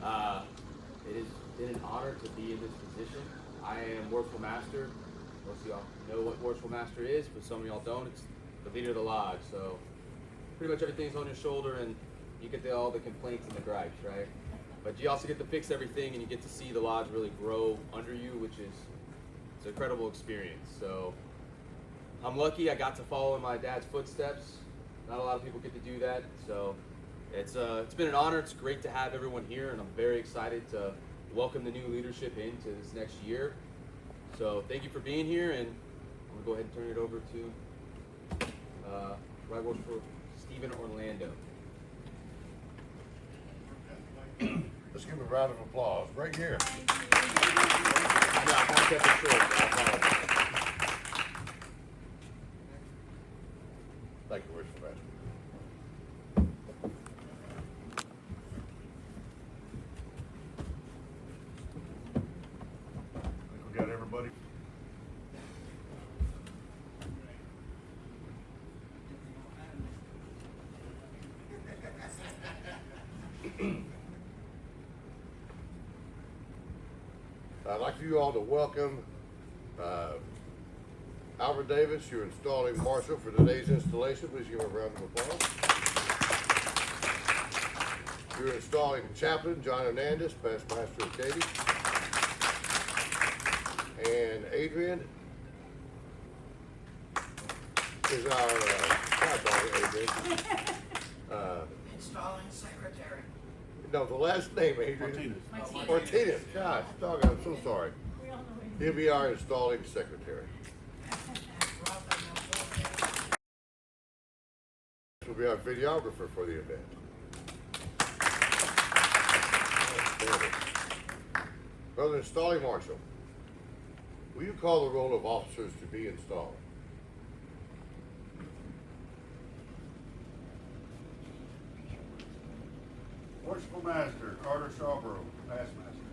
Uh, it has been an honor to be in this position. I am Worshipful Master. Most of y'all know what Worshipful Master is, but some of y'all don't. It's the leader of the lodge. So pretty much everything's on your shoulder, and you get all the complaints and the gripes, right? But you also get to fix everything, and you get to see the lodge really grow under you, which is it's an incredible experience. So I'm lucky I got to follow in my dad's footsteps. Not a lot of people get to do that, so it's been an honor. It's great to have everyone here, and I'm very excited to welcome the new leadership into this next year. So thank you for being here, and I'm gonna go ahead and turn it over to Right Worshipful Stephen Orlando. Let's give him a round of applause right here. Yeah, I kind of kept it short, but I apologize. Thank you, Worshipful Master. I think we got everybody. I'd like for you all to welcome Albert Davis, your installing marshal for today's installation. Please give him a round of applause. Your installing chaplain, John Hernandez, past master of Katie. And Adrian is our, Adrian. Installing secretary. No, the last name, Adrian. Martinez. Gosh, dog, I'm so sorry. He'll be our installing secretary. He'll be our videographer for the event. Brother Installing Marshal, will you call the roll of officers to be installed? Worshipful Master, Carter Shawborough, past master.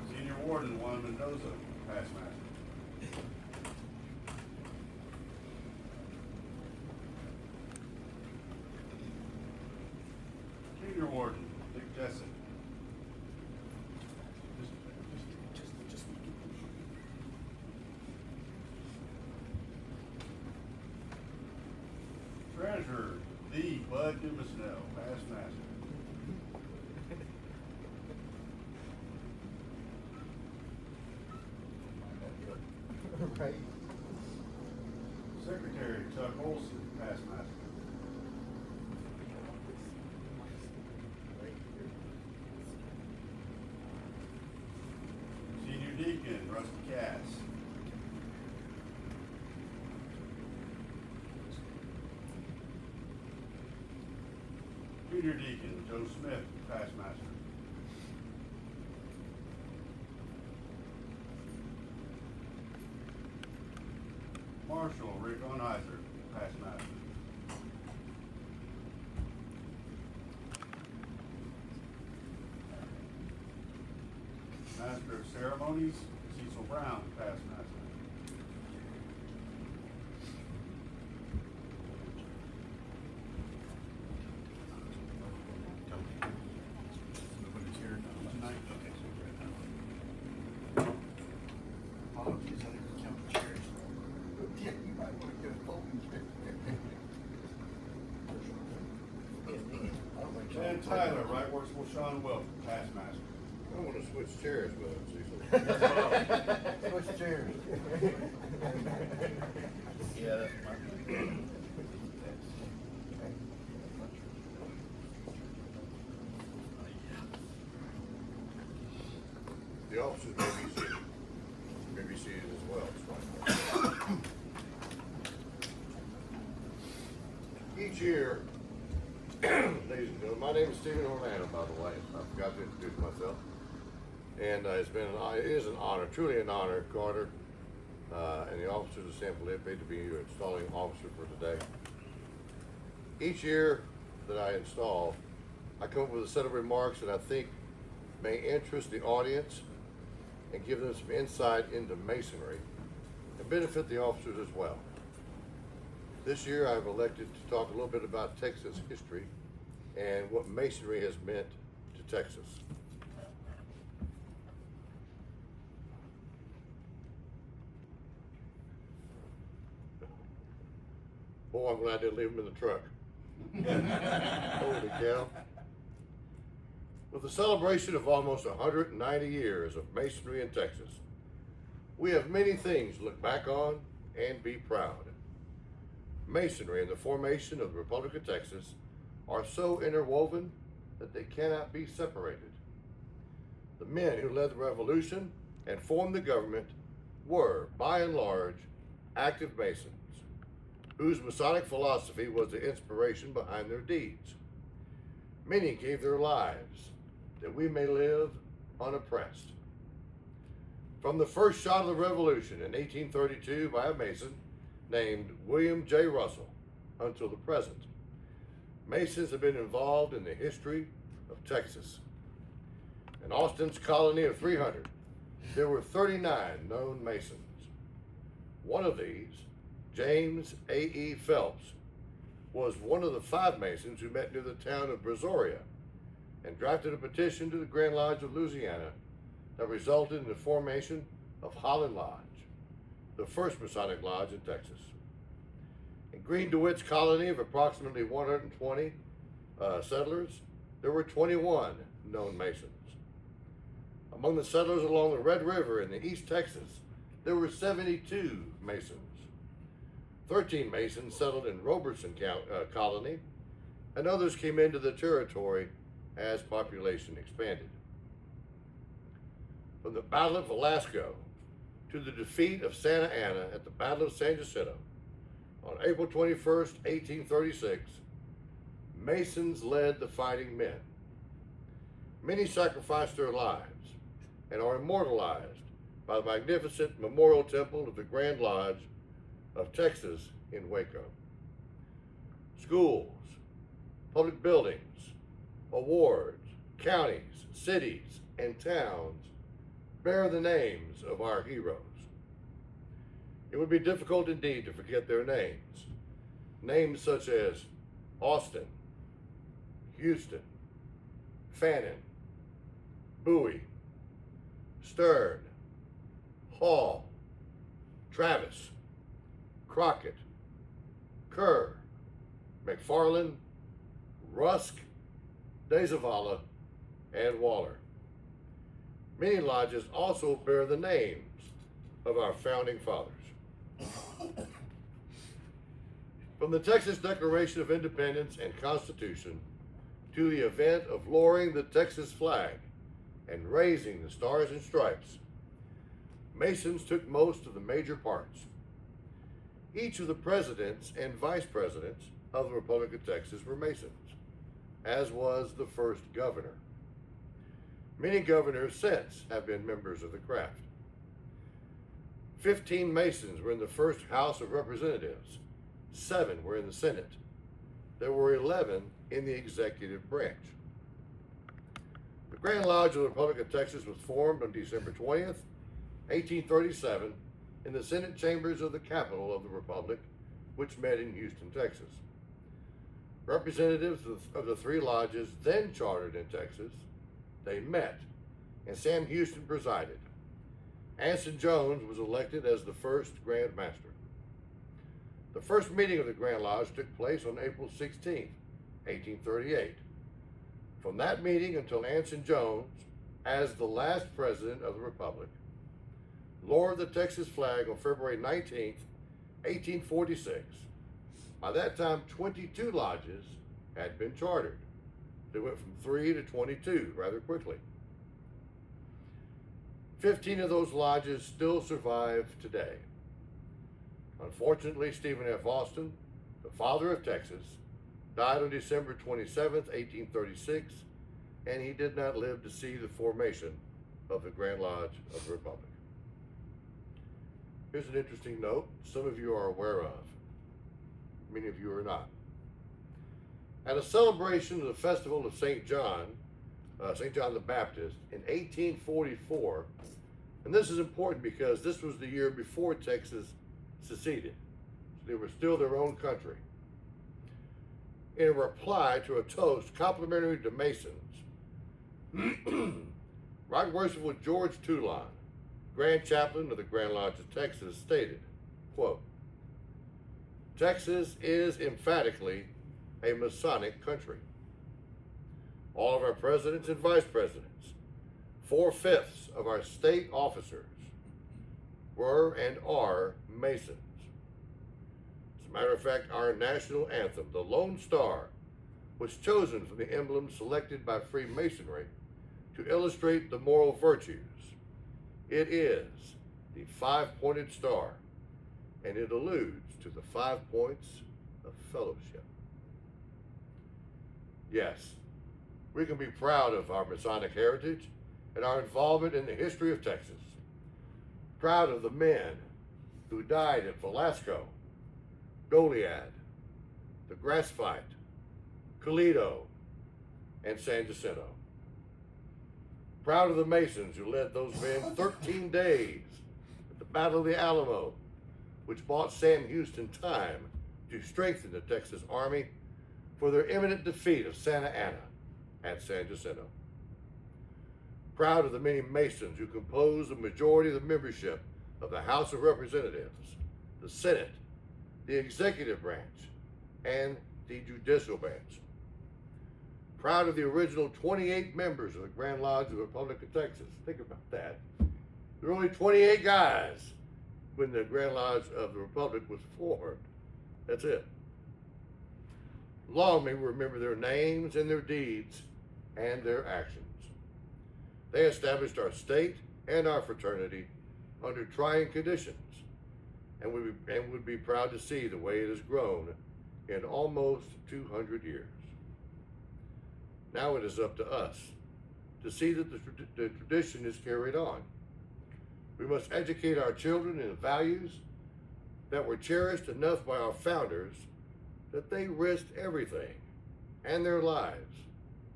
Senior Warden, Juan Mendoza, past master. Junior Warden, Dick Jessup. Treasurer, the Bud Dumasnell, past master. Right. Secretary, Chuck Olson, past master. Senior Deacon, Rusty Cass. Junior Deacon, Joe Smith, past master. Marshal, Rick Onheiser, past master. Master of Ceremonies, Cecil Brown, past master. Nobody's here tonight. Okay, so we're at that. Apologies, I didn't count the chairs. Yeah, you might want to get a folding chair. And Tyler, Right Worshipful Sean Wilk, past master. I want to switch chairs with him, Cecil. Switch chairs. Yeah, that's my. The officers may be seated as well. It's fine. Each year, ladies and gentlemen, my name is Stephen Orlando, by the way. I forgot to introduce myself. And it is an honor, truly an honor, Carter, and the officers of San Felipe to be your installing officer for today. Each year that I install, I come up with a set of remarks that I think may interest the audience and give them some insight into masonry and benefit the officers as well. This year I've elected to talk a little bit about Texas history and what masonry has meant to Texas. Boy, I'm glad I didn't leave them in the truck. Holy cow. With the celebration of almost 190 years of masonry in Texas, we have many things to look back on and be proud. Masonry and the formation of the Republic of Texas are so interwoven that they cannot be separated. The men who led the revolution and formed the government were, by and large, active Masons, whose Masonic philosophy was the inspiration behind their deeds. Many gave their lives that we may live unoppressed. From the first shot of the revolution in 1832 by a Mason named William J. Russell until the present, Masons have been involved in the history of Texas. In Austin's colony of 300, there were 39 known Masons. One of these, James A.E. Phelps, was one of the 5 Masons who met near the town of Brazoria and drafted a petition to the Grand Lodge of Louisiana that resulted in the formation of Holland Lodge, the first Masonic lodge in Texas. In Green DeWitt's colony of approximately 120 settlers, there were 21 known Masons. Among the settlers along the Red River in East Texas, there were 72 Masons. 13 Masons settled in Robertson colony, and others came into the territory as population expanded. From the Battle of Velasco to the defeat of Santa Anna at the Battle of San Jacinto on April 21st, 1836, Masons led the fighting men. Many sacrificed their lives and are immortalized by the magnificent memorial temple of the Grand Lodge of Texas in Waco. Schools, public buildings, awards, counties, cities, and towns bear the names of our heroes. It would be difficult indeed to forget their names. Names such as Austin, Houston, Fannin, Bowie, Stern, Hall, Travis, Crockett, Kerr, McFarland, Rusk, De Zavala, and Waller. Many lodges also bear the names of our founding fathers. From the Texas Declaration of Independence and Constitution to the event of lowering the Texas flag and raising the Stars and Stripes, Masons took most of the major parts. Each of the presidents and vice presidents of the Republic of Texas were Masons, as was the first governor. Many governors since have been members of the craft. 15 Masons were in the first House of Representatives. 7 were in the Senate. There were 11 in the executive branch. The Grand Lodge of the Republic of Texas was formed on December 20th, 1837, in the Senate chambers of the Capitol of the Republic, which met in Houston, Texas. Representatives of the 3 lodges then chartered in Texas. They met, and Sam Houston presided. Anson Jones was elected as the first Grand Master. The first meeting of the Grand Lodge took place on April 16, 1838. From that meeting until Anson Jones, as the last president of the Republic, lowered the Texas flag on February 19, 1846. By that time, 22 lodges had been chartered. They went from 3 to 22 rather quickly. 15 of those lodges still survive today. Unfortunately, Stephen F. Austin, the father of Texas, died on December 27, 1836, and he did not live to see the formation of the Grand Lodge of the Republic. Here's an interesting note some of you are aware of. Many of you are not. At a celebration of the festival of St. John the Baptist in 1844, And this is important because this was the year before Texas seceded. They were still their own country. In a reply to a toast complimentary to Masons, Right Worshipful George Toulon, Grand Chaplain of the Grand Lodge of Texas, stated, quote, "Texas is emphatically a Masonic country. All of our presidents and vice presidents, 4/5 of our state officers were and are Masons. As a matter of fact, our national anthem, the Lone Star, was chosen from the emblem selected by Freemasonry to illustrate the moral virtues. It is the 5-pointed star, and it alludes to the 5 points of fellowship." Yes, we can be proud of our Masonic heritage and our involvement in the history of Texas. Proud of the men who died at Velasco, Goliad, the Grass Fight, Toledo, and San Jacinto. Proud of the Masons who led those men 13 days at the Battle of the Alamo, which bought Sam Houston time to strengthen the Texas Army for their imminent defeat of Santa Anna at San Jacinto. Proud of the many Masons who compose the majority of the membership of the House of Representatives, the Senate, the executive branch, and the judicial branch. Proud of the original 28 members of the Grand Lodge of the Republic of Texas. Think about that. There were only 28 guys when the Grand Lodge of the Republic was formed. That's it. Long may we remember their names and their deeds and their actions. They established our state and our fraternity under trying conditions, and would be proud to see the way it has grown in almost 200 years. Now it is up to us to see that the tradition is carried on. We must educate our children in values that were cherished enough by our founders that they risked everything and their lives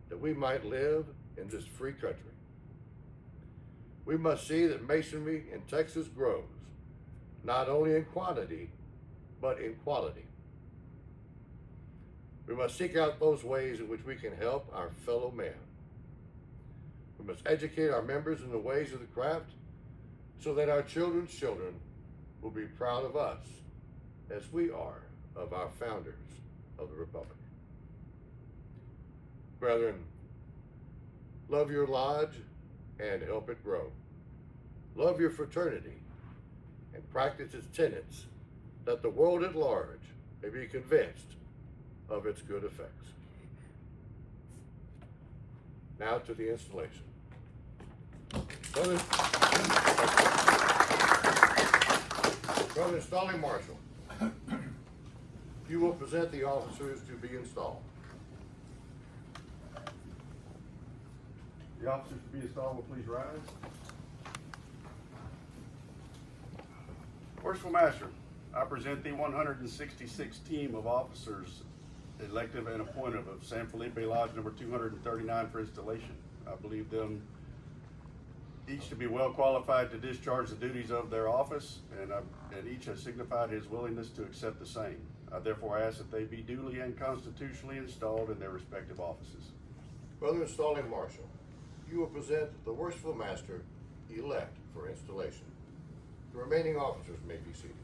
that we might live in this free country. We must see that Masonry in Texas grows, not only in quantity, but in quality. We must seek out those ways in which we can help our fellow man. We must educate our members in the ways of the craft so that our children's children will be proud of us as we are of our founders of the Republic. Brethren, love your lodge and help it grow. Love your fraternity and practice its tenets, that the world at large may be convinced of its good effects. Now to the installation. Brother Installing Marshal, you will present the officers to be installed. The officers to be installed will please rise. Worshipful Master, I present the 166 team of officers elective and appointive of San Felipe Lodge number 239 for installation. I believe them each to be well qualified to discharge the duties of their office, and each has signified his willingness to accept the same. I therefore ask that they be duly and constitutionally installed in their respective offices. Brother Installing Marshal, you will present the Worshipful Master elect for installation. The remaining officers may be seated.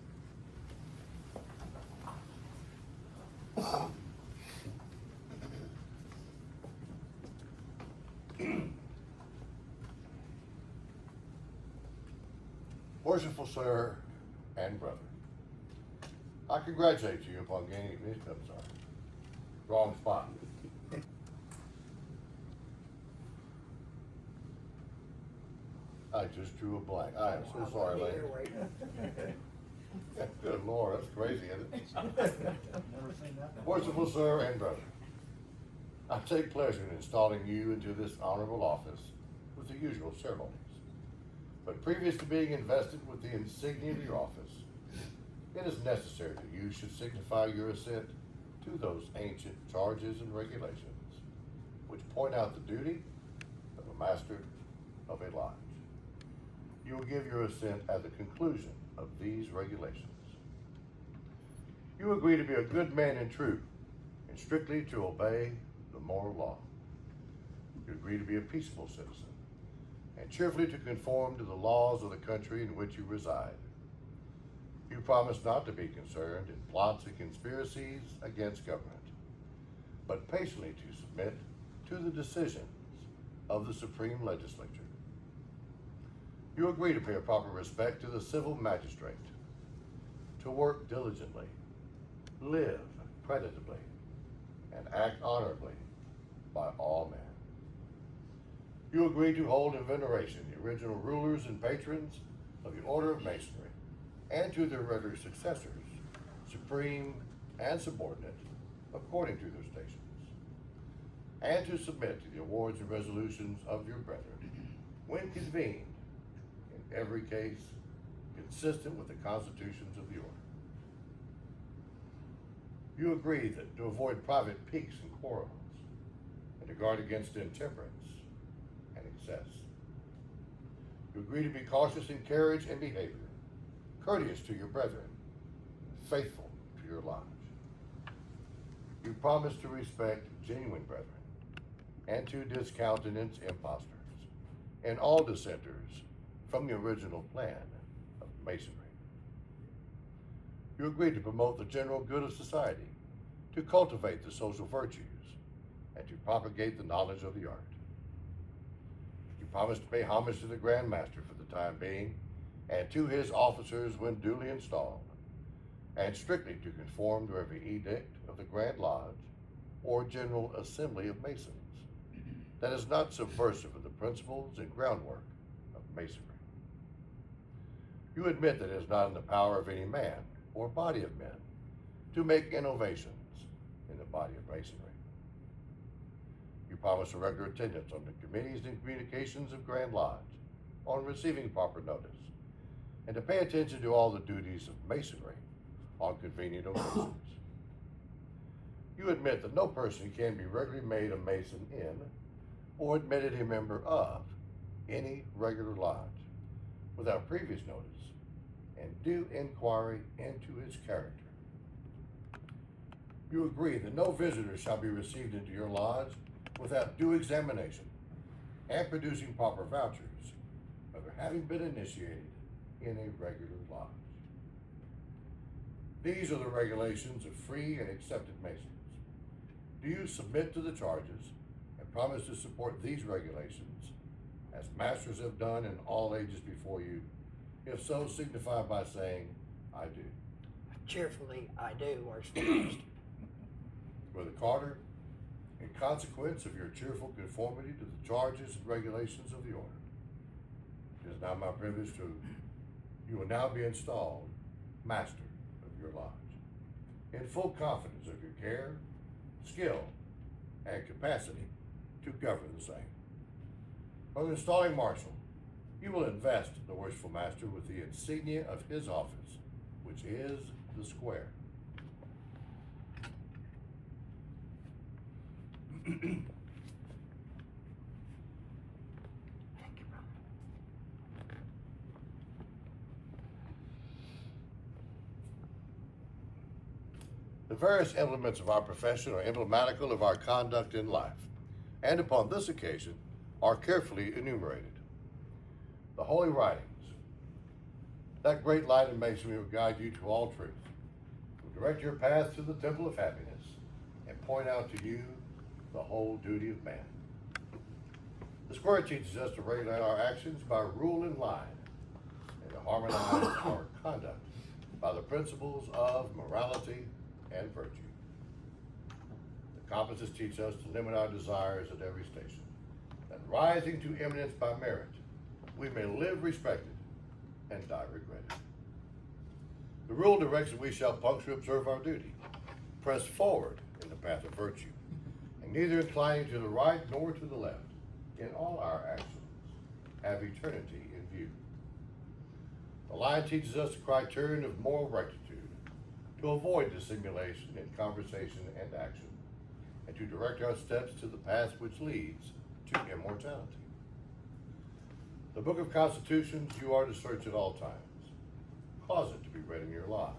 Worshipful Sir and brother, I congratulate you upon gaining, I'm sorry, wrong spot. I just drew a blank. I am so sorry, ladies. Good Lord, that's crazy, isn't it? Never seen that. Worshipful Sir and brother, I take pleasure in installing you into this honorable office with the usual ceremonies. But previous to being invested with the insignia of your office, it is necessary that you should signify your assent to those ancient charges and regulations which point out the duty of a master of a lodge. you will give your assent at the conclusion of these regulations. You agree to be a good man and true, and strictly to obey the moral law. You agree to be a peaceable citizen, and cheerfully to conform to the laws of the country in which you reside. You promise not to be concerned in plots and conspiracies against government, but patiently to submit to the decisions of the Supreme Legislature. You agree to pay proper respect to the civil magistrate, to work diligently, live creditably, and act honorably by all men. You agree to hold in veneration the original rulers and patrons of the Order of Masonry, and to their regular successors, supreme and subordinate, according to their stations, and to submit to the awards and resolutions of your brethren, when convened, in every case consistent with the constitutions of the order. You agree that to avoid private piques and quarrels, and to guard against intemperance and excess. You agree to be cautious in carriage and behavior, courteous to your brethren, faithful to your lodge. You promise to respect genuine brethren, and to discountenance impostors, and all dissenters from the original plan of Masonry. You agree to promote the general good of society, to cultivate the social virtues, and to propagate the knowledge of the art. You promise to pay homage to the Grand Master for the time being, and to his officers when duly installed, and strictly to conform to every edict of the Grand Lodge or General Assembly of Masons that is not subversive of the principles and groundwork of Masonry. You admit that it is not in the power of any man or body of men to make innovations in the body of Masonry. You promise a regular attendance on the committees and communications of Grand Lodge on receiving proper notice, and to pay attention to all the duties of Masonry on convenient occasions. You admit that no person can be regularly made a Mason in or admitted a member of any regular lodge without previous notice and due inquiry into his character. You agree that no visitor shall be received into your lodge without due examination and producing proper vouchers of having been initiated in a regular lodge. These are the regulations of free and accepted Masons. Do you submit to the charges and promise to support these regulations as masters have done in all ages before you? If so, signify by saying, I do. Cheerfully, I do, Worst Master. Brother Carter, in consequence of your cheerful conformity to the charges and regulations of the order, it is now my privilege to, you will now be installed master of your lodge, in full confidence of your care, skill, and capacity to govern the same. On installing marshal, you will invest the worshipful master with the insignia of his office, which is the square. Thank you, brother. The various implements of our profession are emblematical of our conduct in life, and upon this occasion are carefully enumerated. The holy writings, that great light in Masonry will guide you to all truth, will direct your path to the temple of happiness, and point out to you the whole duty of man. The square teaches us to regulate our actions by rule and line, and to harmonize our conduct by the principles of morality and virtue. The compasses teach us to limit our desires at every station, that rising to eminence by merit, we may live respected and die regretted. The rule directs that we shall punctually observe our duty, press forward in the path of virtue, and neither inclining to the right nor to the left in all our actions, have eternity in view. The line teaches us the criterion of moral rectitude, to avoid dissimulation in conversation and action, and to direct our steps to the path which leads to immortality. The Book of Constitutions you are to search at all times. Cause it to be read in your lodge,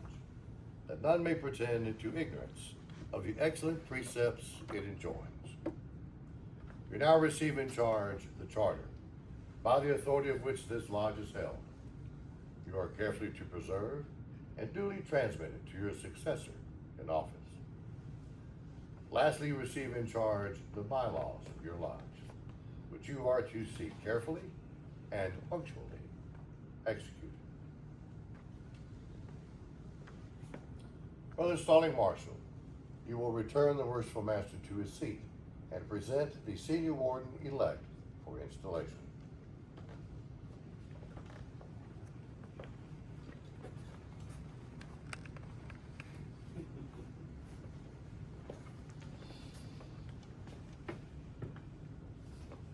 that none may pretend into ignorance of the excellent precepts it enjoins. You now receive in charge the charter, by the authority of which this lodge is held. You are carefully to preserve and duly transmit it to your successor in office. Lastly, you receive in charge the bylaws of your lodge, which you are to see carefully and punctually executed. Brother Stalling Marshall, you will return the worshipful master to his seat and present the senior warden-elect for installation.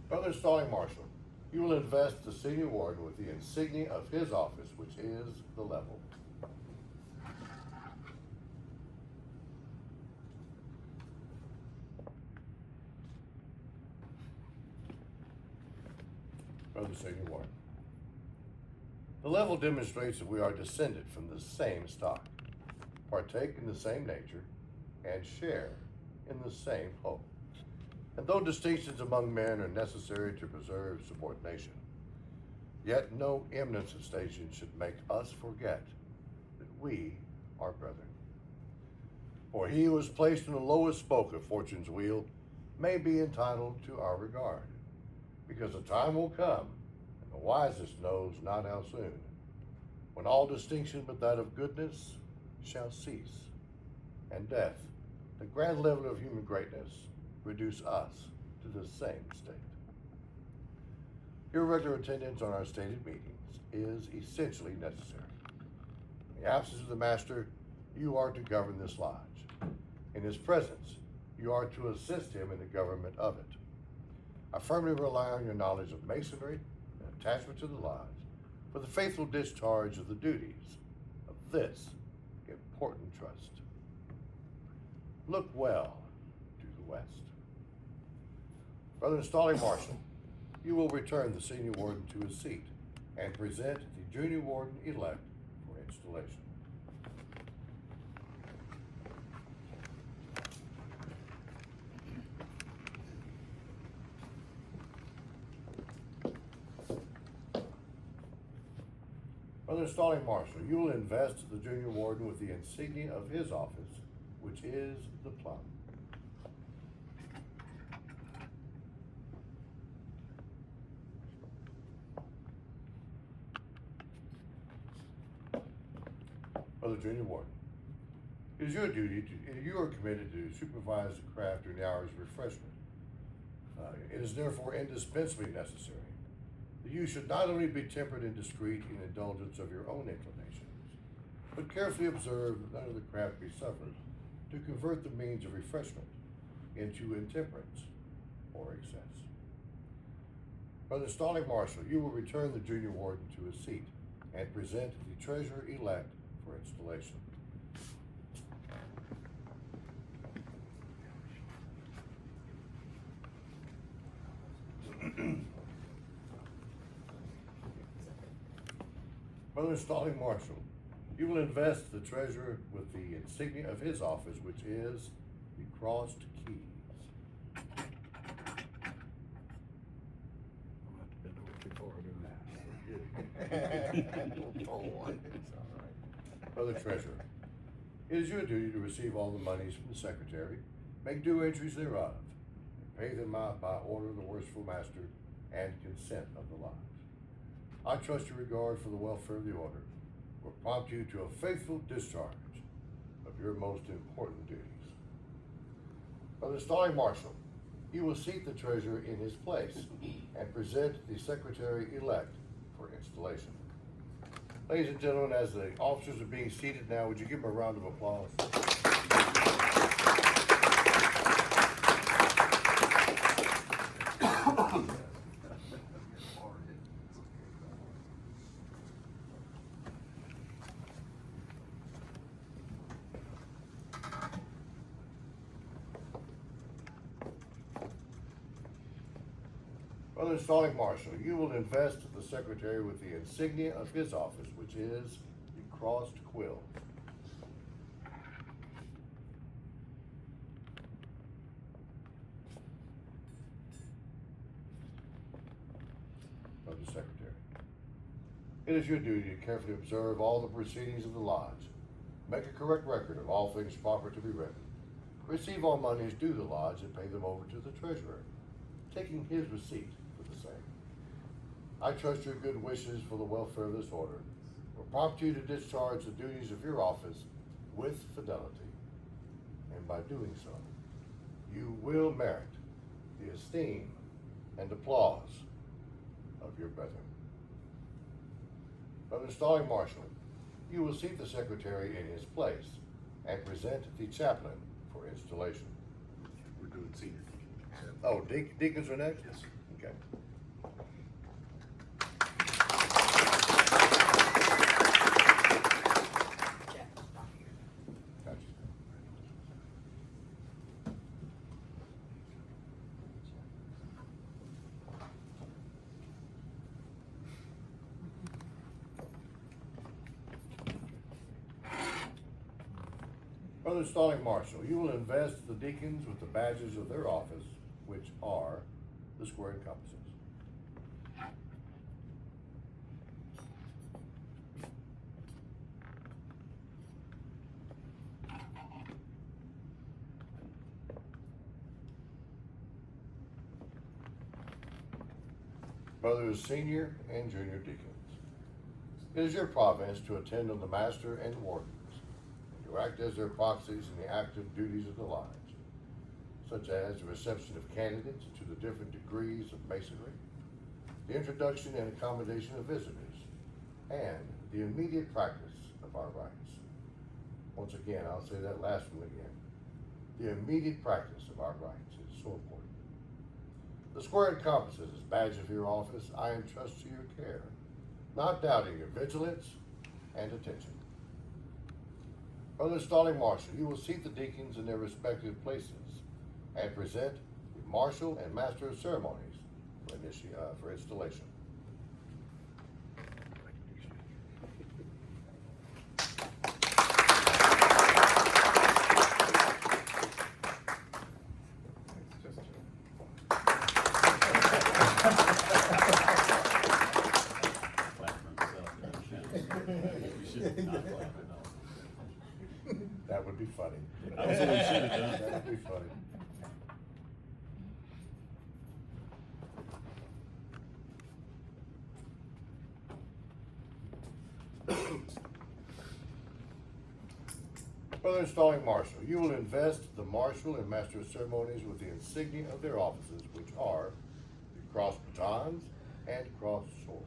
Brother Stalling Marshall, you will invest the senior warden with the insignia of his office, which is the level. Brother Senior Warden, the level demonstrates that we are descended from the same stock, partake in the same nature, and share in the same hope. And though distinctions among men are necessary to preserve subordination, yet no eminence of station should make us forget that we are brethren. For he who is placed in the lowest spoke of fortune's wheel may be entitled to our regard, because a time will come, and the wisest knows not how soon, when all distinction but that of goodness shall cease, and death, the grand level of human greatness, reduce us to the same state. Your regular attendance on our stated meetings is essentially necessary. In the absence of the master, you are to govern this lodge. In his presence, you are to assist him in the government of it. I firmly rely on your knowledge of masonry and attachment to the lodge for the faithful discharge of the duties of this important trust. Look well to the west. Brother Stalling Marshall, you will return the senior warden to his seat and present the junior warden-elect for installation. Brother Stalling Marshall, you will invest the junior warden with the insignia of his office, which is the plum. Brother Junior Warden, it is your duty you are committed to supervise the craft during the hours of refreshment. It is therefore indispensably necessary that you should not only be temperate and discreet in indulgence of your own inclinations, but carefully observe that none of the craft be suffered to convert the means of refreshment into intemperance or excess. Brother Stalling Marshall, you will return the junior warden to his seat and present the treasurer-elect for installation. Brother Stalling Marshall, you will invest the treasurer with the insignia of his office, which is the crossed keys. Brother Treasurer, it is your duty to receive all the monies from the secretary, make due entries thereof, and pay them out by order of the worshipful master and consent of the lodge. I trust your regard for the welfare of the order will prompt you to a faithful discharge of your most important duties. Brother Stalling Marshall, you will seat the treasurer in his place and present the secretary-elect for installation. Ladies and gentlemen, as the officers are being seated now, would you give them a round of applause? Brother Installing Marshal, you will invest the Secretary with the insignia of his office, which is the crossed quill. Brother Secretary, it is your duty to carefully observe all the proceedings of the lodge, make a correct record of all things proper to be written, receive all monies due the lodge and pay them over to the treasurer, taking his receipt for the same. I trust your good wishes for the welfare of this order will prompt you to discharge the duties of your office with fidelity, and by doing so, you will merit the esteem and applause of your brethren. Brother Installing Marshal, you will seat the Secretary in his place and present the chaplain for installation. We're doing senior deacon. Oh, deacons are next? Yes, sir. Okay. Chapman's not here. Gotcha. Brother Installing Marshal, you will invest the deacons with the badges of their office, which are the square and compasses. Brothers senior and junior deacons, it is your province to attend on the master and wardens, and to act as their proxies in the active duties of the lodge, such as the reception of candidates to the different degrees of masonry, the introduction and accommodation of visitors, and the immediate practice of our rites. Once again, I'll say that last one again. The immediate practice of our rites is so important. The square and compasses as badge of your office I entrust to your care, not doubting your vigilance and attention. Brother Installing Marshal, you will seat the deacons in their respective places and present the Marshal and Master of Ceremonies for installation. That would be funny. That was what we should have done. That would be funny. Brother Installing Marshal, you will invest the Marshal and Master of Ceremonies with the insignia of their offices, which are the crossed batons and crossed swords.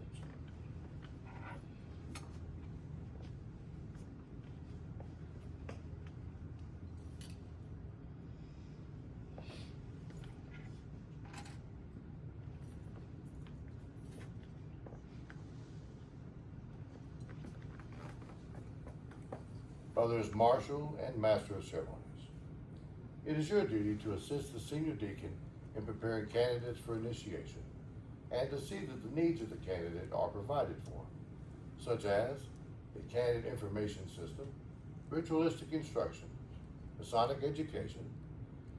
Brothers Marshal and Master of Ceremonies, it is your duty to assist the senior deacon in preparing candidates for initiation and to see that the needs of the candidate are provided for, such as the candidate information system, ritualistic instructions, Masonic education,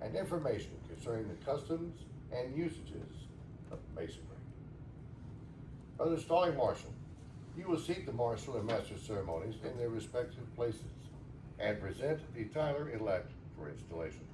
and information concerning the customs and usages of Masonry. Brother Installing Marshal, you will seat the Marshal and Master of Ceremonies in their respective places and present the Tyler-elect for installation.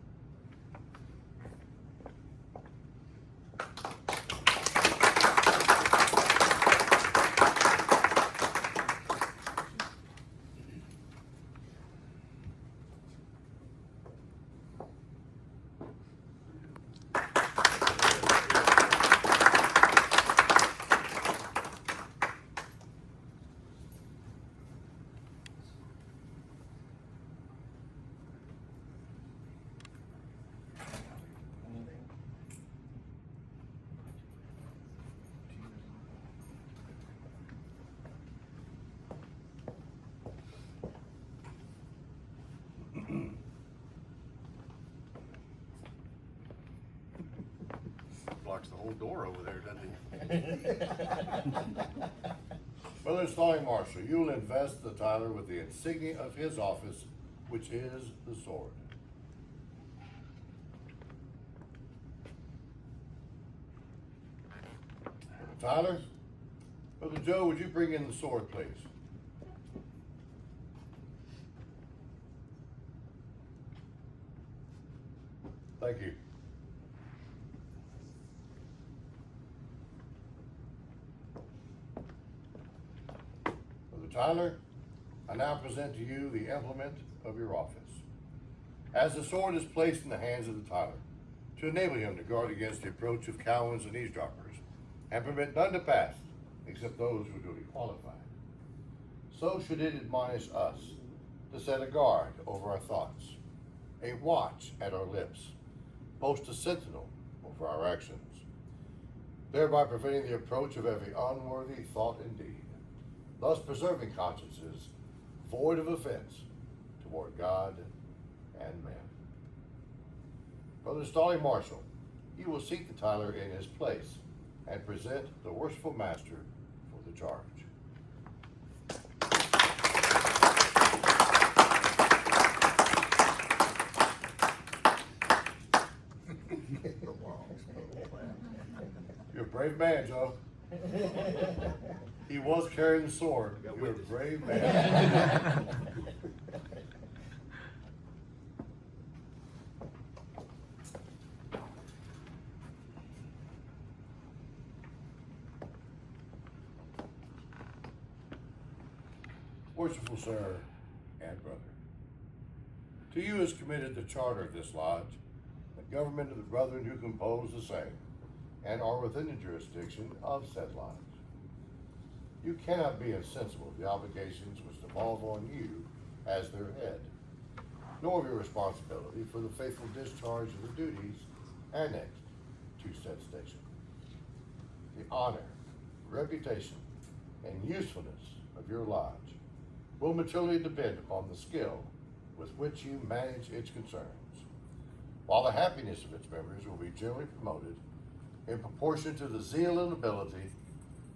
whole door over there, doesn't he? Brother Stalling Marshal, you will invest the Tyler with the insignia of his office, which is the sword. Brother Tyler, Brother Joe, would you bring in the sword, please? Thank you. Brother Tyler, I now present to you the implement of your office. As the sword is placed in the hands of the Tyler, to enable him to guard against the approach of cowens and eavesdroppers, and permit none to pass except those who are duly qualified, so should it admonish us to set a guard over our thoughts, a watch at our lips, post a sentinel over our actions, thereby preventing the approach of every unworthy thought and deed, thus preserving consciences void of offense toward God and man. Brother Stalling Marshal, you will seat the Tyler in his place and present the worshipful master for the charge. You're a brave man, Joe. He was carrying the sword. You're a brave man. Worshipful sir and brother, to you is committed the charter of this lodge, the government of the brethren who compose the same, and are within the jurisdiction of said lodge. You cannot be insensible of the obligations which devolve on you as their head, nor of your responsibility for the faithful discharge of the duties annexed to said station. The honor, reputation, and usefulness of your lodge will materially depend upon the skill with which you manage its concerns, while the happiness of its members will be generally promoted in proportion to the zeal and ability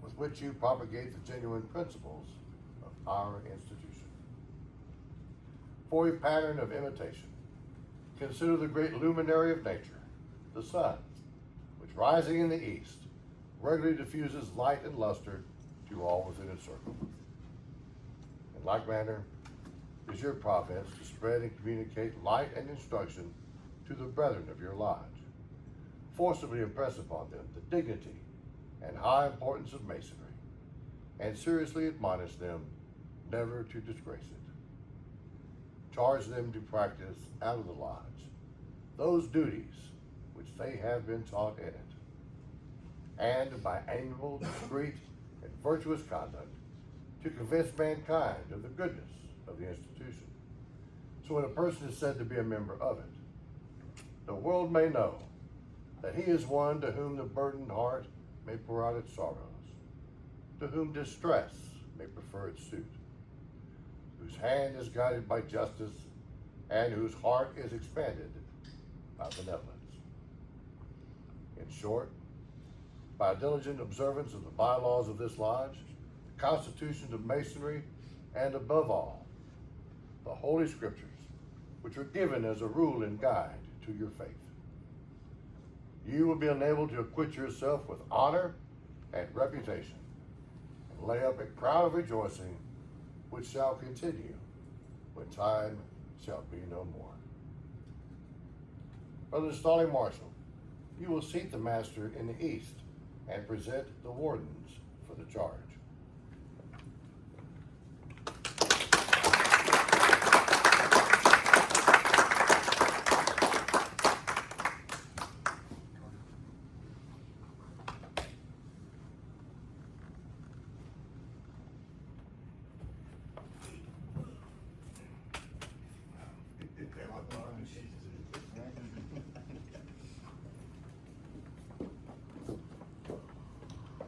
with which you propagate the genuine principles of our institution. For a pattern of imitation, consider the great luminary of nature, the sun, which rising in the east regularly diffuses light and luster to all within its circle. In like manner, it is your province to spread and communicate light and instruction to the brethren of your lodge, forcibly impress upon them the dignity and high importance of masonry, and seriously admonish them never to disgrace it. Charge them to practice out of the lodge those duties which they have been taught in it, and by amiable, discreet, and virtuous conduct to convince mankind of the goodness of the institution. So when a person is said to be a member of it, the world may know that he is one to whom the burdened heart may pour out its sorrows, to whom distress may prefer its suit, whose hand is guided by justice, and whose heart is expanded by benevolence. In short, by a diligent observance of the bylaws of this lodge, the constitutions of masonry, and above all, the Holy Scriptures, which are given as a rule and guide to your faith, you will be enabled to acquit yourself with honor and reputation, and lay up a crown of rejoicing which shall continue when time shall be no more. Brother Stalling Marshal, you will seat the master in the east and present the wardens for the charge.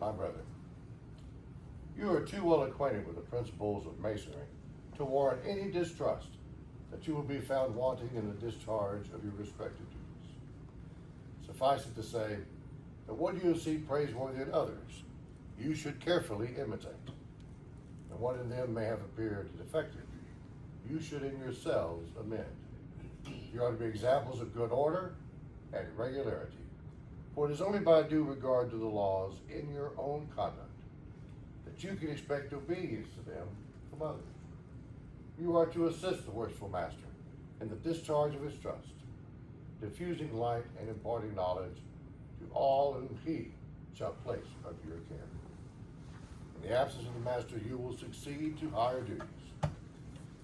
My brother, you are too well acquainted with the principles of masonry to warrant any distrust that you will be found wanting in the discharge of your respective duties. Suffice it to say And what you see praiseworthy in others, you should carefully imitate. And what in them may have appeared defective, you should in yourselves amend. You are to be examples of good order and regularity. For it is only by due regard to the laws in your own conduct that you can expect obedience to them from others. You are to assist the worshipful master in the discharge of his trust, diffusing light and imparting knowledge to all whom he shall place under your care. In the absence of the master, you will succeed to higher duties.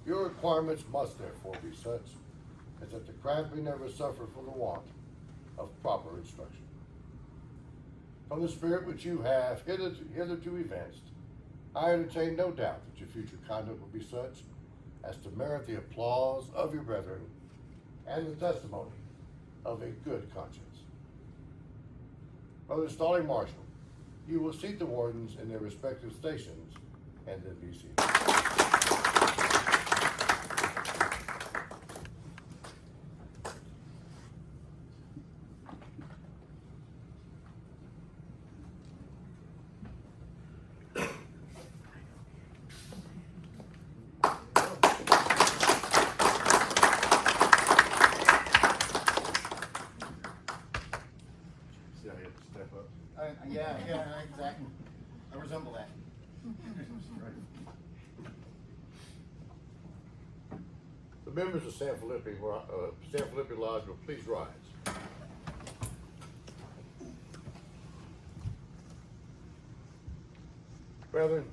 Your requirements must therefore be such as that the craft may never suffer for the want of proper instruction. From the spirit which you have hitherto evinced, I entertain no doubt that your future conduct will be such as to merit the applause of your brethren and the testimony of a good conscience. Brother Stalling Marshal, you will seat the wardens in their respective stations and then be seated. See how you have to step up? Yeah, exactly. I resemble that. The members of San Felipe Lodge will please rise. Brethren,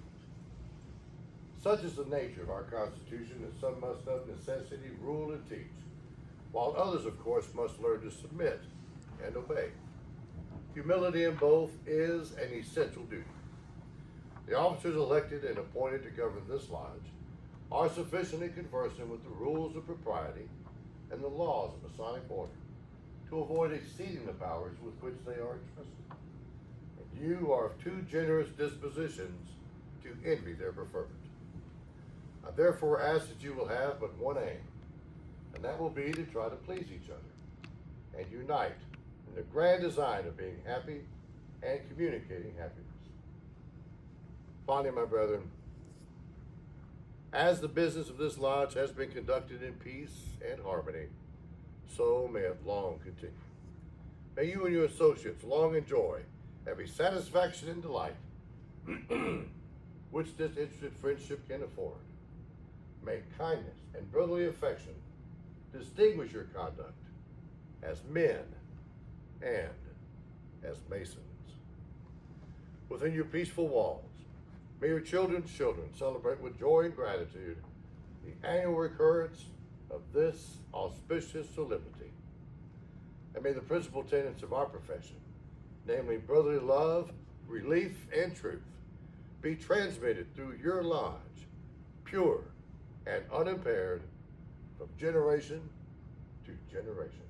such is the nature of our Constitution that some must of necessity rule and teach, while others, of course, must learn to submit and obey. Humility in both is an essential duty. The officers elected and appointed to govern this lodge are sufficiently conversant with the rules of propriety and the laws of Masonic order to avoid exceeding the powers with which they are entrusted. And you are of too generous dispositions to envy their preferment. I therefore ask that you will have but one aim, and that will be to try to please each other and unite in the grand design of being happy and communicating happiness. Finally, my brethren, as the business of this lodge has been conducted in peace and harmony, so may it long continue. May you and your associates long enjoy every satisfaction and delight which disinterested friendship can afford. May kindness and brotherly affection distinguish your conduct as men and as Masons. Within your peaceful walls, may your children's children celebrate with joy and gratitude the annual recurrence of this auspicious solemnity. And may the principal tenets of our profession, namely brotherly love, relief, and truth, be transmitted through your lodge, pure and unimpaired, from generation to generation.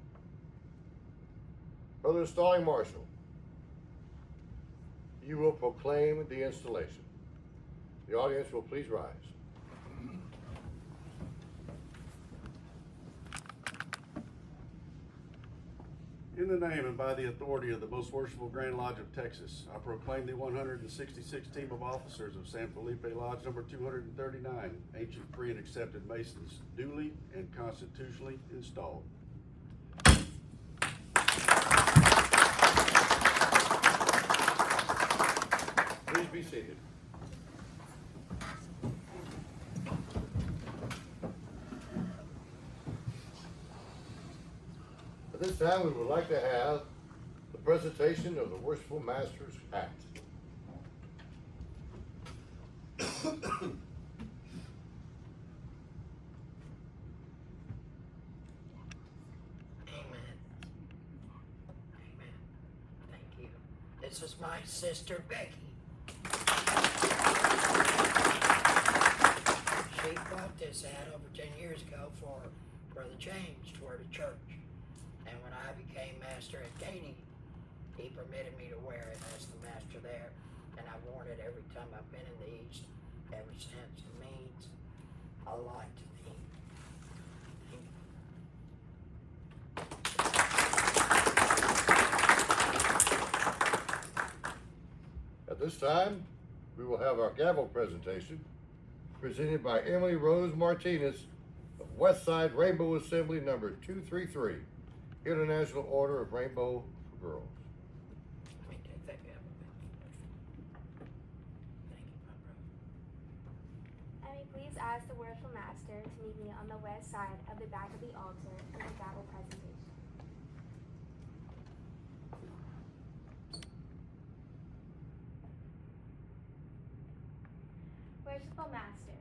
Brother Stalling Marshal, you will proclaim the installation. The audience will please rise. In the name and by the authority of the Most Worshipful Grand Lodge of Texas, I proclaim the 166th team of officers of San Felipe Lodge number 239, ancient, free, and accepted Masons, duly and constitutionally installed. Please be seated. At this time, we would like to have the presentation of the Worshipful Master's hat. Amen. Amen. Thank you. This is my sister Becky. She bought this hat over 10 years ago for Brother James toward a church. And when I became master at Katy, he permitted me to wear it as the master there. And I've worn it every time I've been in the East ever since. It means a lot to me. time, we will have our gavel presentation presented by Emily Rose Martinez of Westside Rainbow Assembly number 233, International Order of Rainbow for Girls. Let me take that gavel. Thank you, my brother. And may please ask the worshipful master to meet me on the west side of the back of the altar for the gavel presentation. Worshipful master,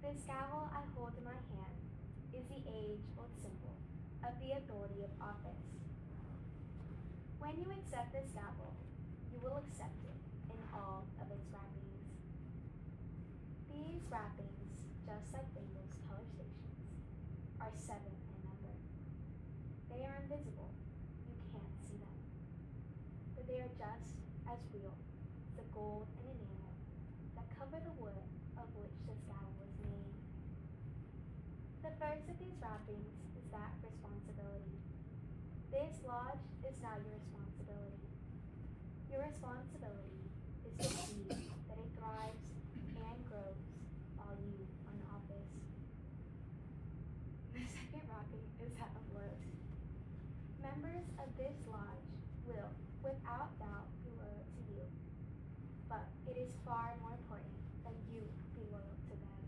this gavel I hold in my hand is the age-old symbol of the authority of office. When you accept this gavel, you will accept it in all of its wrappings. These wrappings, just like Rainbow's color stations, are 7 in number. They are invisible, you can't see them, but they are just as real as the gold and enamel that cover the wood of which this gavel was made. The first of these wrappings is that of responsibility. This lodge is not your responsibility. Your responsibility is to see that it thrives and grows while you are in office. The second wrapping is that of loyalty. Members of this lodge will, without doubt, be loyal to you. But it is far more important that you be loyal to them.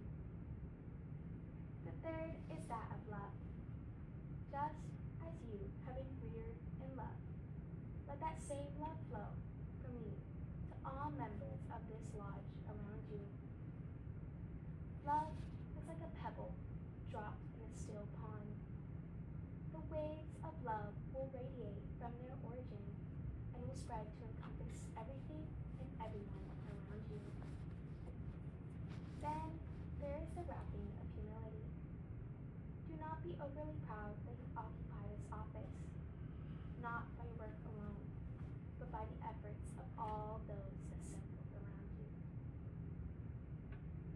The third is that of love. Just as you have been reared in love, let that same love flow from you to all members of this lodge around you. Love is like a pebble dropped in a still pond. The waves of love will radiate from their origin and will spread to encompass everything and everyone around you. Then there is the wrapping of humility. Do not be overly proud that you occupy this office, not by your work alone, but by the efforts of all those assembled around you.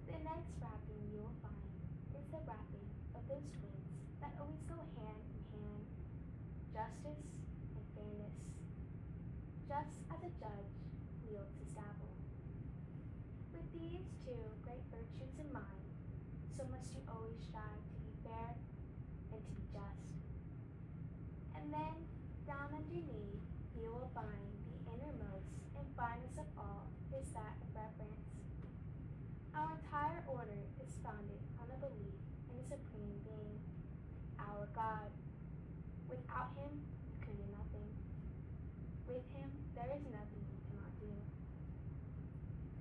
The next wrapping you will find is the wrapping of those twins that always go hand in hand, justice and fairness, just as a judge wields his gavel. With these two great virtues in mind, so must you always strive to be fair and to be just. And then, down underneath, you will find the innermost and finest of all is that of reverence. Our entire order is founded on a belief in a supreme being, our God. Without him, you can do nothing. With him, there is nothing you cannot do.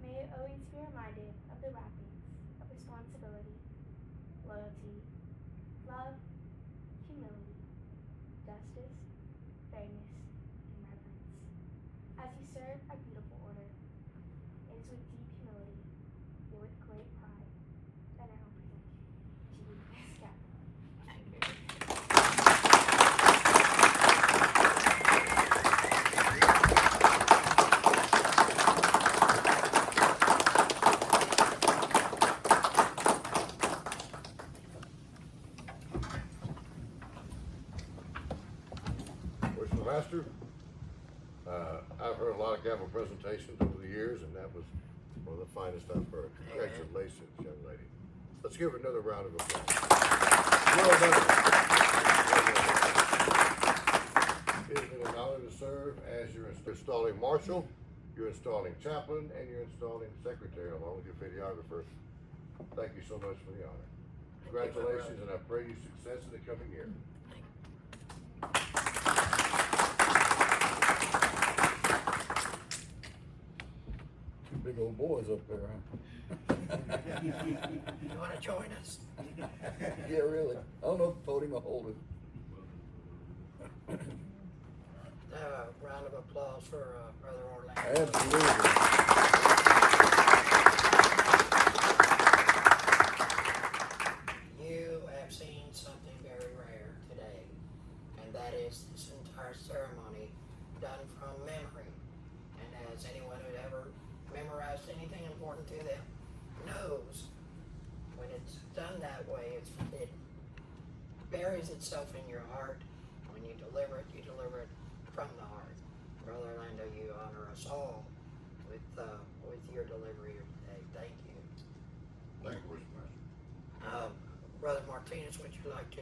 May you always be reminded of the wrappings of responsibility, loyalty, love, humility, justice, fairness, and reverence. As you serve our beautiful order, it is with deep humility, yet with great pride, that I now present to you this gavel. Thank you. Worshipful Master, I've heard a lot of gavel presentations over the years, and that was one of the finest I've heard. Congratulations, young lady. Let's give her another round of applause. Well done. It has been an honor to serve as your installing marshal, your installing chaplain, and your installing secretary, along with your videographer. Thank you so much for the honor. Congratulations, and I pray you success in the coming year. Two big old boys up there, huh? You want to join us? Yeah, really. I don't know if the podium will hold it. A round of applause for Brother Orlando. Absolutely. You have seen something very rare today, and that is this entire ceremony done from memory. And as anyone who ever memorized anything important to them knows, when it's done that way, it buries itself in your heart. When you deliver it from the heart. Brother Orlando, you honor us all with your delivery here today. Thank you. Thank you, Worship Master. Brother Martinez, would you like to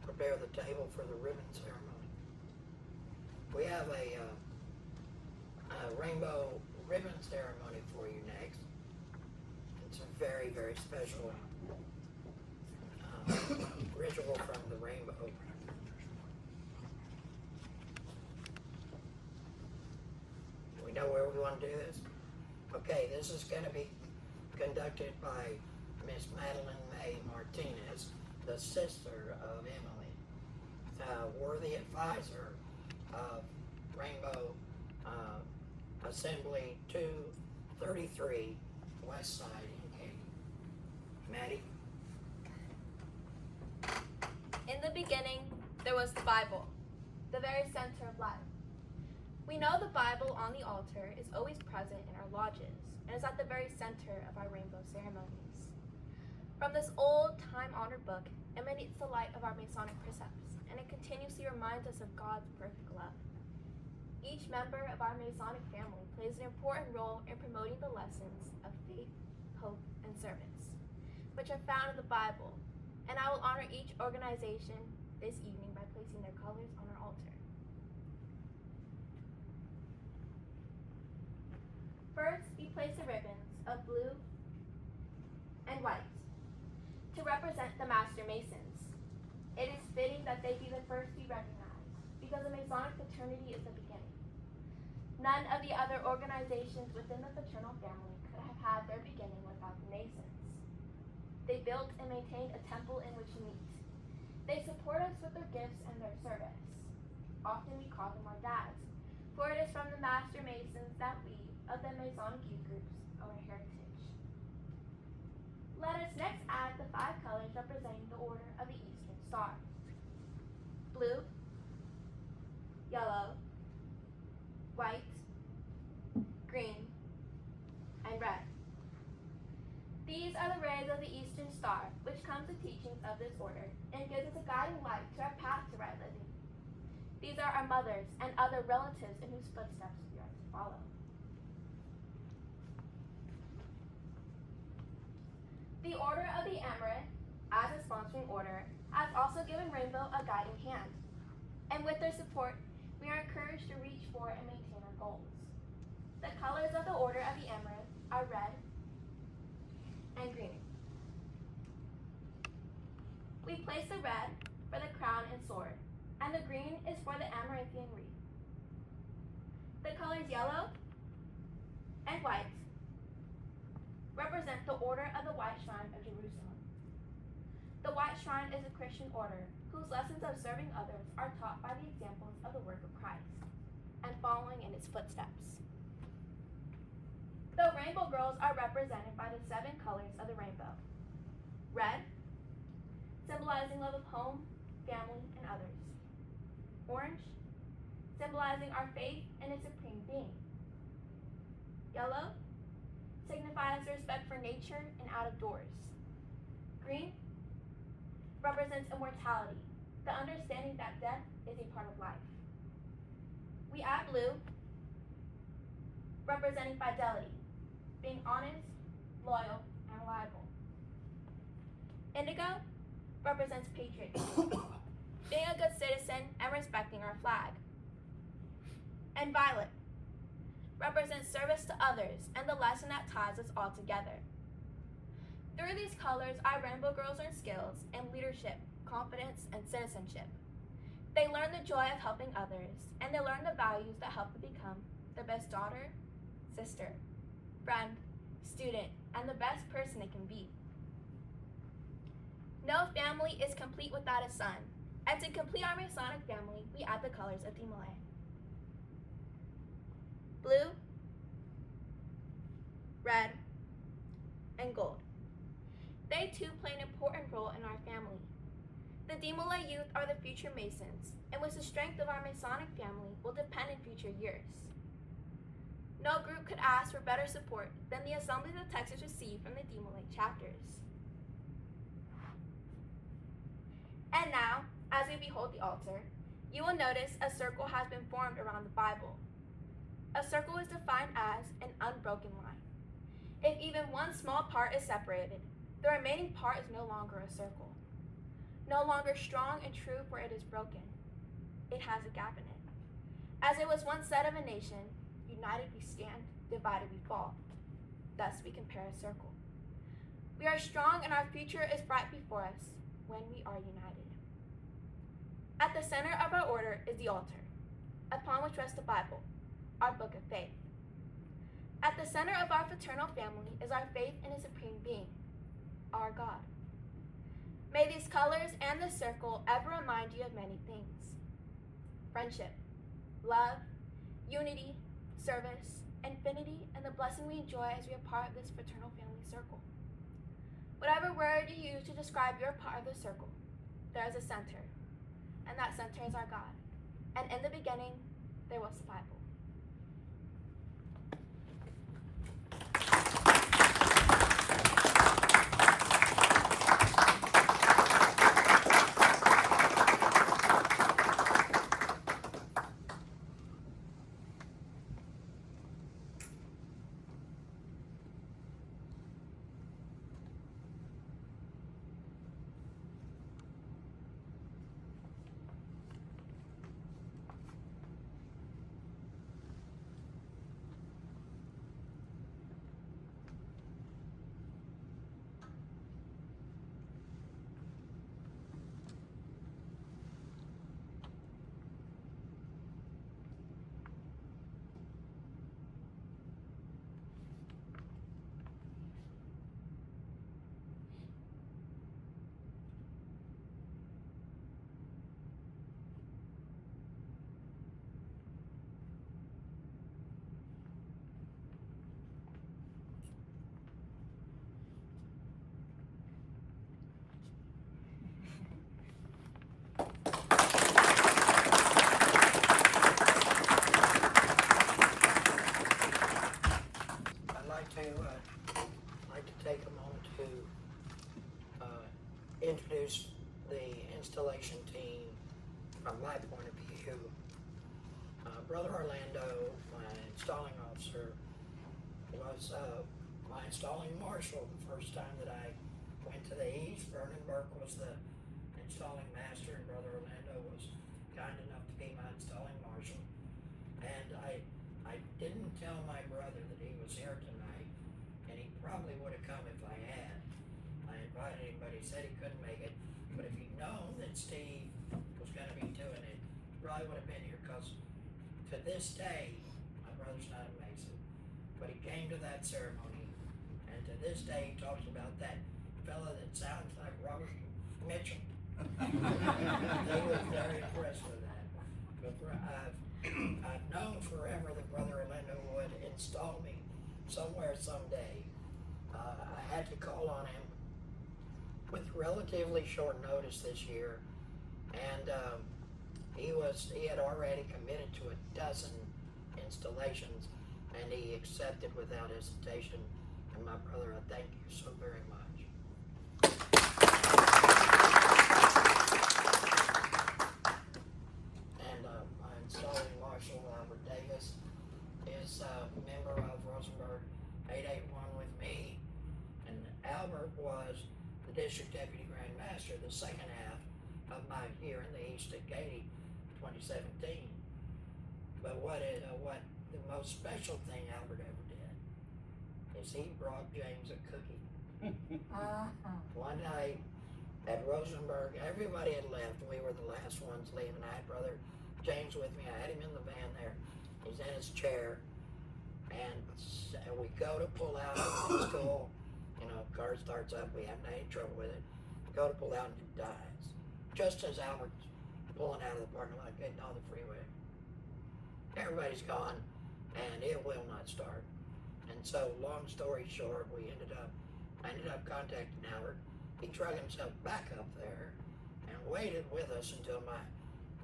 prepare the table for the ribbon ceremony? We have a rainbow ribbon ceremony for you next. It's a very, very special ritual from the rainbow. We know where we want to do this? Okay, this is going to be conducted by Miss Madeline May Martinez, the sister of Emily, worthy advisor of Rainbow Assembly 233 West Side in Katy. Maddie? In the beginning, there was the Bible, the very center of life. We know the Bible on the altar is always present in our lodges and is at the very center of our rainbow ceremonies. From this old, time-honored book emanates the light of our Masonic precepts, and it continuously reminds us of God's perfect love. Each member of our Masonic family plays an important role in promoting the lessons of faith, hope, and service, which are found in the Bible, and I will honor each organization this evening by placing their colors on our altar. First, we place the ribbons of blue and white to represent the Master Masons. It is fitting that they be the first to be recognized because the Masonic fraternity is the beginning. None of the other organizations within the fraternal family could have had their beginning without the Masons. They built and maintained a temple in which we meet. They support us with their gifts and their service. Often we call them our dads, for it is from the Master Masons that we, of the Masonic youth groups, owe our heritage. Let us next add the 5 colors representing the Order of the Eastern Star. Blue, yellow, white, green, and red. These are the rays of the Eastern Star, which comes the teachings of this order and gives us a guiding light to our path to right living. These are our mothers and other relatives in whose footsteps we are to follow. The Order of the Emirate, as a sponsoring order, has also given Rainbow a guiding hand. And with their support, we are encouraged to reach for and maintain our goals. The colors of the Order of the Emirate are red and green. We place the red for the crown and sword, and the green is for the Amaranthine wreath. The colors yellow and white represent the Order of the White Shrine of Jerusalem. The White Shrine is a Christian order whose lessons of serving others are taught by the examples of the work of Christ and following in its footsteps. The Rainbow Girls are represented by the 7 colors of the rainbow. Red, symbolizing love of home, family, and others. Orange, symbolizing our faith in its supreme being. Yellow, signifies respect for nature and out of doors. Green represents immortality, the understanding that death is a part of life. We add blue, representing fidelity, being honest, loyal, and reliable. Indigo represents patriotism, being a good citizen and respecting our flag. And violet represents service to others and the lesson that ties us all together. Through these colors, our Rainbow Girls learn skills in leadership, confidence, and citizenship. They learn the joy of helping others, and they learn the values that help them become the best daughter, sister, friend, student, and the best person they can be. No family is complete without a son, and to complete our Masonic family, we add the colors of Dimole. Blue, red, and gold. They too play an important role in our family. The Dimole youth are the future Masons, in which the strength of our Masonic family will depend in future years. No group could ask for better support than the assemblies that Texas received from the Dimole chapters. And now, as we behold the altar, you will notice a circle has been formed around the Bible. A circle is defined as an unbroken line. If even one small part is separated, the remaining part is no longer a circle. No longer strong and true, for it is broken. It has a gap in it. As it was once said of a nation, united we stand, divided we fall. Thus we compare a circle. We are strong and our future is bright before us when we are united. At the center of our order is the altar, upon which rests the Bible, our book of faith. At the center of our fraternal family is our faith in a supreme being, our God. May these colors and this circle ever remind you of many things: friendship, love, unity, service, infinity, and the blessing we enjoy as we are part of this fraternal family circle. Whatever word you use to describe your part of the circle, there is a center, and that center is our God. And in the beginning, there was the Bible. I'd like to take a moment to introduce the installation team from my point of view. Brother Orlando, my installing officer, was my installing marshal the first time that I went to the East. Vernon Burke was the installing master, and Brother Orlando was kind enough to be my installing marshal. And I didn't tell my brother that he was here tonight, and he probably would have come if I had. I invited him, but he said he couldn't make it. But if he'd known that Steve was going to be doing it, he probably would have been here, because to this day, my brother's not a Mason, but he came to that ceremony, and to this day he talks about that fella that sounds like Robert Mitchell. They were very impressed with that. But I've known forever that Brother Orlando would install me somewhere someday. I had to call on him with relatively short notice this year, and he had already committed to 12 installations, and he accepted without hesitation. And my brother, I thank you so very much. And my installing marshal, Albert Davis, is a member of Rosenberg 881 with me. And Albert was the district deputy grand master the second half of my year in the East at Gady, 2017. But what the most special thing Albert ever did is he brought James a cookie. One night at Rosenberg, everybody had left. We were the last ones leaving. I had Brother James with me. I had him in the van there. He's in his chair. And we go to pull out of school. You know, car starts up. We haven't had any trouble with it. We go to pull out and it dies. Just as Albert's pulling out of the parking lot, getting on the freeway. Everybody's gone, and it will not start. And so, long story short, I ended up contacting Albert. He drug himself back up there and waited with us until my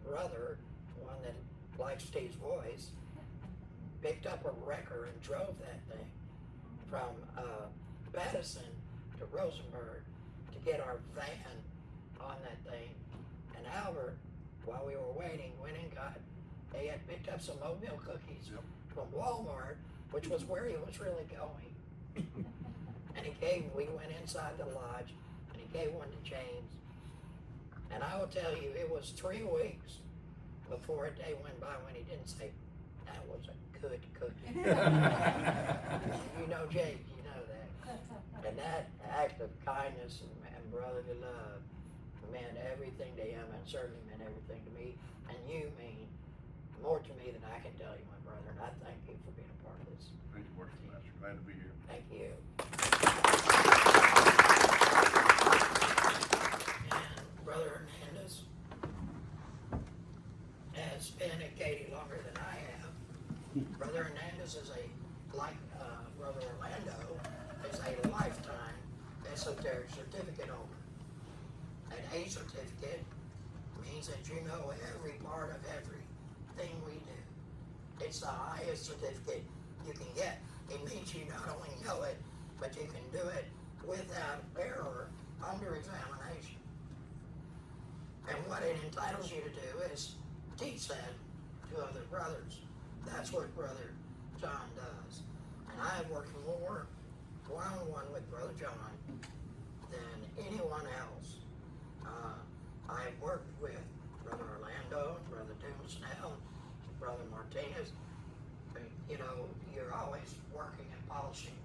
brother, one that likes Steve's voice, picked up a wrecker and drove that thing from Madison to Rosenberg to get our van on that thing. And Albert, while we were waiting, went and they had picked up some oatmeal cookies from Walmart, which was where he was really going. And we went inside the lodge, and he gave one to James. And I will tell you, it was 3 weeks before a day went by when he didn't say, "That was a good cookie." You know Jake, you know that. And that act of kindness and brotherly love meant everything to him, and certainly meant everything to me. And you mean more to me than I can tell you, my brother. And I thank you for being a part of this. Thank you, Worship Master. Glad to be here. Thank you. And Brother Hernandez has been at Katy longer than I have. Brother Hernandez is like Brother Orlando, is a lifetime esoteric certificate holder. An A certificate means that you know every part of everything we do. It's the highest certificate you can get. It means you not only know it, but you can do it without error under examination. And what it entitles you to do is teach that to other brothers. That's what Brother John does. And I have worked more one-on-one with Brother John than anyone else. I've worked with Brother Orlando, Brother Dumasnell, Brother Martinez. You know, you're always working and polishing.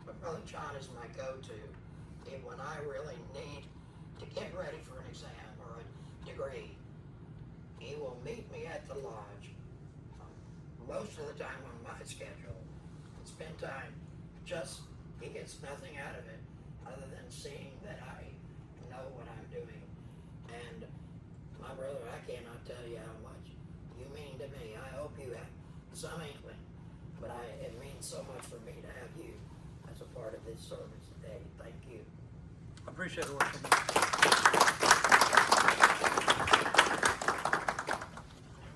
But Brother John is my go-to. When I really need to get ready for an exam or a degree, he will meet me at the lodge most of the time on my schedule and spend time. He gets nothing out of it other than seeing that I know what I'm doing. And my brother, I cannot tell you how much you mean to me. I hope you have some inkling, but it means so much for me to have you as a part of this service today. Thank you. I appreciate it, Worship.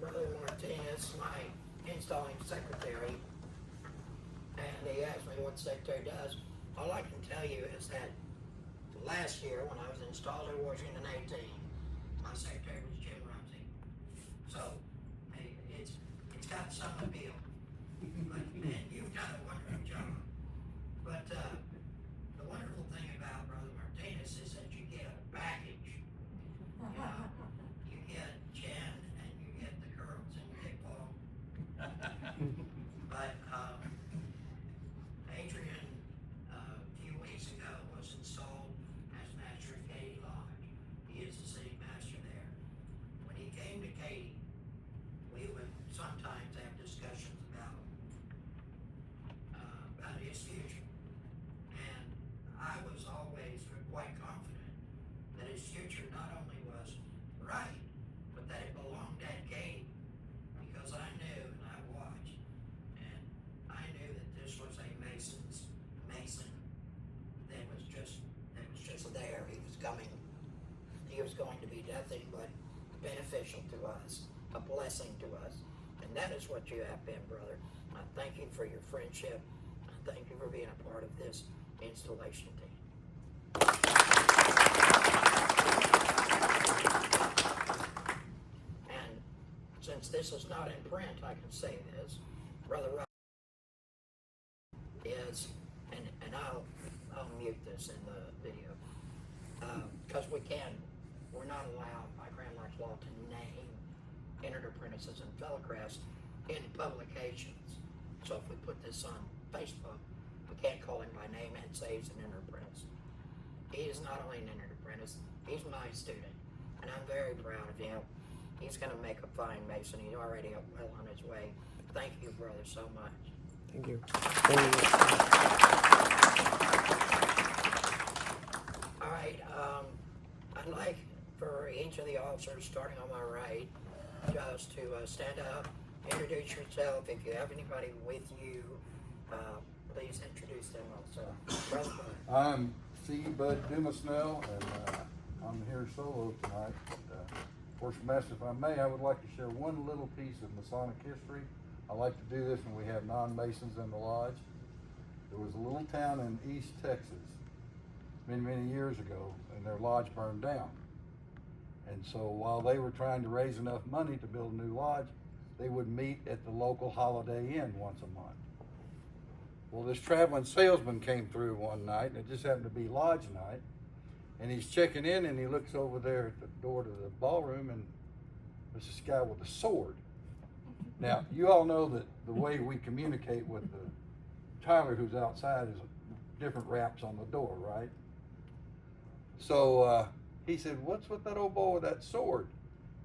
Brother Martinez, my installing secretary, and he asked me what the secretary does. All I can tell you is that last year when I was installed in Washington 18, my secretary was Jim Rumsey. So it's got some appeal. And you've done a wonderful job. But the wonderful thing about Brother Martinez is that you get a package. You know, you get Jen and you get the girls and you get Paul. But Adrian, a few weeks ago, was installed as master of Katy Lodge. He is the city master there. When he came to Katy, we would sometimes have discussions about his future. And I was always quite confident that his future not only was right, but that it belonged at Katy. Because I knew and I watched, and I knew that this was a mason that was just there. He was going to be nothing but beneficial to us, a blessing to us. And that is what you have been, brother. I thank you for your friendship. I thank you for being a part of this installation team. And since this is not in print, I can say this. Brother Rob is, and I'll mute this in the video, because we're not allowed by Grand Lodge law to name entered apprentices and fellow crafts in publications. So if we put this on Facebook, we can't call him by name and say he's an entered apprentice. He is not only an entered apprentice, he's my student, and I'm very proud of him. He's going to make a fine mason. He's already well on his way. Thank you, brother, so much. Thank you. All right, I'd like for each of the officers, starting on my right, just to stand up, introduce yourself. If you have anybody with you, please introduce them also. Brother Bud. I'm C. Bud Dumasnell, and I'm here solo tonight. Worship Master, if I may, I would like to share one little piece of Masonic history. I like to do this when we have non-Masons in the lodge. There was a little town in East Texas many, many years ago, and their lodge burned down. And so while they were trying to raise enough money to build a new lodge, they would meet at the local Holiday Inn once a month. Well, this traveling salesman came through one night, and it just happened to be lodge night, and he's checking in, and he looks over there at the door to the ballroom, and there's this guy with a sword. Now, you all know that the way we communicate with the Tyler who's outside is different raps on the door, right? So he said, "What's with that old boy with that sword?"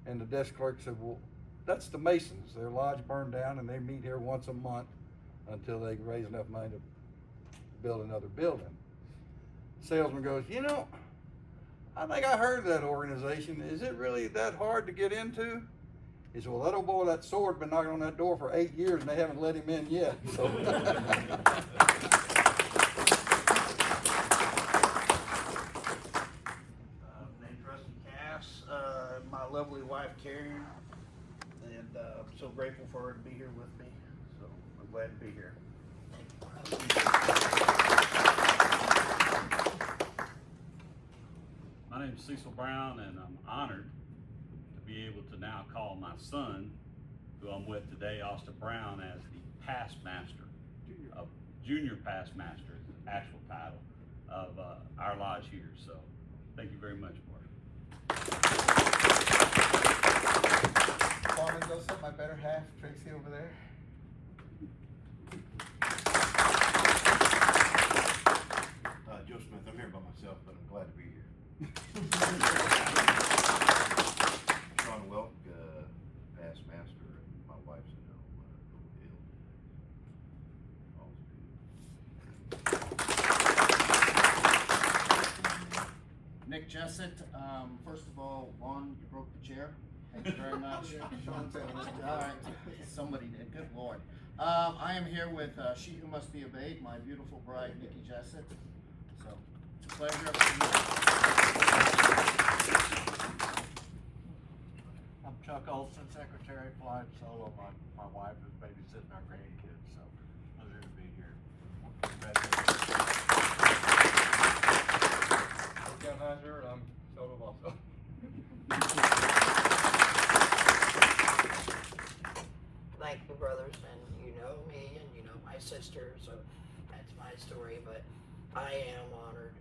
And the desk clerk said, "Well, that's the Masons. Their lodge burned down, and they meet here once a month until they raise enough money to build another building." Salesman goes, "You know, I think I heard of that organization. Is it really that hard to get into?" He said, "Well, that old boy with that sword been knocking on that door for 8 years, and they haven't let him in yet." So. Named Rusty Cass, my lovely wife Karen, and I'm so grateful for her to be here with me. So I'm glad to be here. My name is Cecil Brown, and I'm honored to be able to now call my son, who I'm with today, Austin Brown, as the past master, junior past master, is the actual title of our lodge here. So thank you very much for it. Carmen Joseph, my better half, Tracy over there. Joe Smith, I'm here by myself, but I'm glad to be here. Sean Welk, past master, and my wife's in Hill. Nick Jessett, first of all, Juan, you broke the chair. Thank you very much. All right, somebody did, good Lord. I am here with She Who Must Be Obeyed, my beautiful bride, Nikki Jessett. So, it's a pleasure. I'm Chuck Olson, secretary, flying solo. My wife is babysitting our grandkids, so pleasure to be here. Organizer, and I'm solo also. Thank you, brothers, and you know me and you know my sister, so that's my story, but I am honored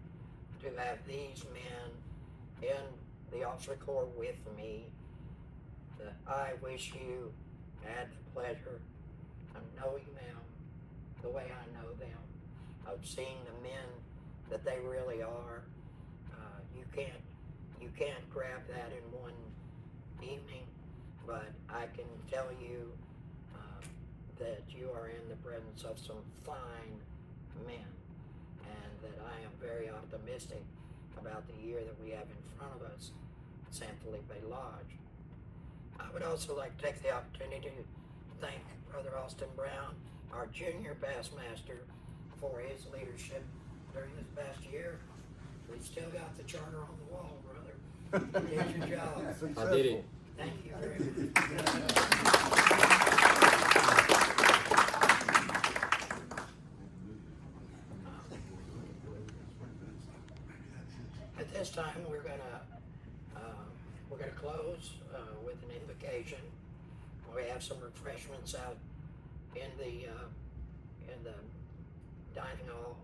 to have these men in the officer corps with me. That I wish you had the pleasure of knowing them the way I know them, of seeing the men that they really are. You can't grab that in one evening, but I can tell you that you are in the presence of some fine men, and that I am very optimistic about the year that we have in front of us at San Felipe Lodge. I would also like to take the opportunity to thank Brother Austin Brown, our junior past master, for his leadership during this past year. We still got the charter on the wall, brother. You did your job. I did it. Thank you very much. At this time, we're gonna close with an invocation. We have some refreshments out in the dining hall.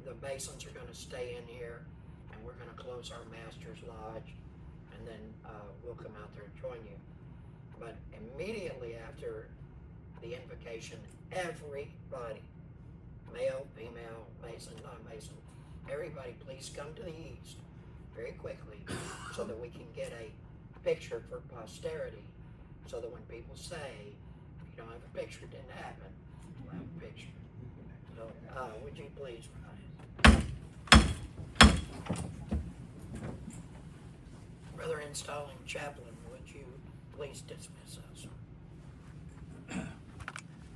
The Masons are gonna stay in here, and we're gonna close our Master's Lodge, and then we'll come out there and join you. But immediately after the invocation, everybody, male, female, Mason, non-Mason, everybody please come to the east very quickly so that we can get a picture for posterity, so that when people say, if you don't have a picture, it didn't happen, we'll have a picture. So, would you please rise? Brother Installing Chaplain, would you please dismiss us?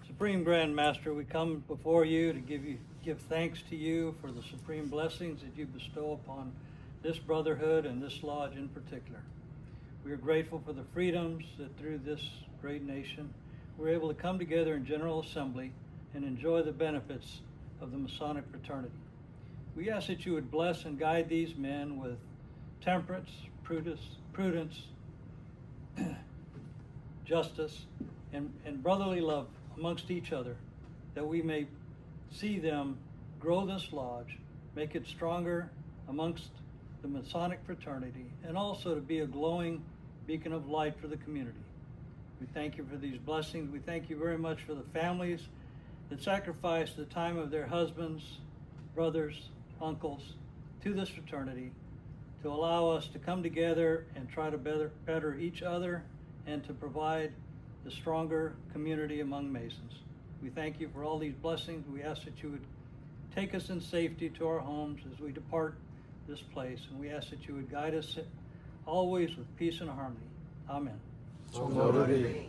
Supreme Grand Master, we come before you to give thanks to you for the supreme blessings that you bestow upon this brotherhood and this lodge in particular. We are grateful for the freedoms that through this great nation we're able to come together in General Assembly and enjoy the benefits of the Masonic fraternity. We ask that you would bless and guide these men with temperance, prudence, justice, and brotherly love amongst each other, that we may see them grow this lodge, make it stronger amongst the Masonic fraternity, and also to be a glowing beacon of light for the community. We thank you for these blessings. We thank you very much for the families that sacrifice the time of their husbands, brothers, uncles to this fraternity to allow us to come together and try to better each other and to provide the stronger community among Masons. We thank you for all these blessings. We ask that you would take us in safety to our homes as we depart this place, and we ask that you would guide us always with peace and harmony. Amen. So noted.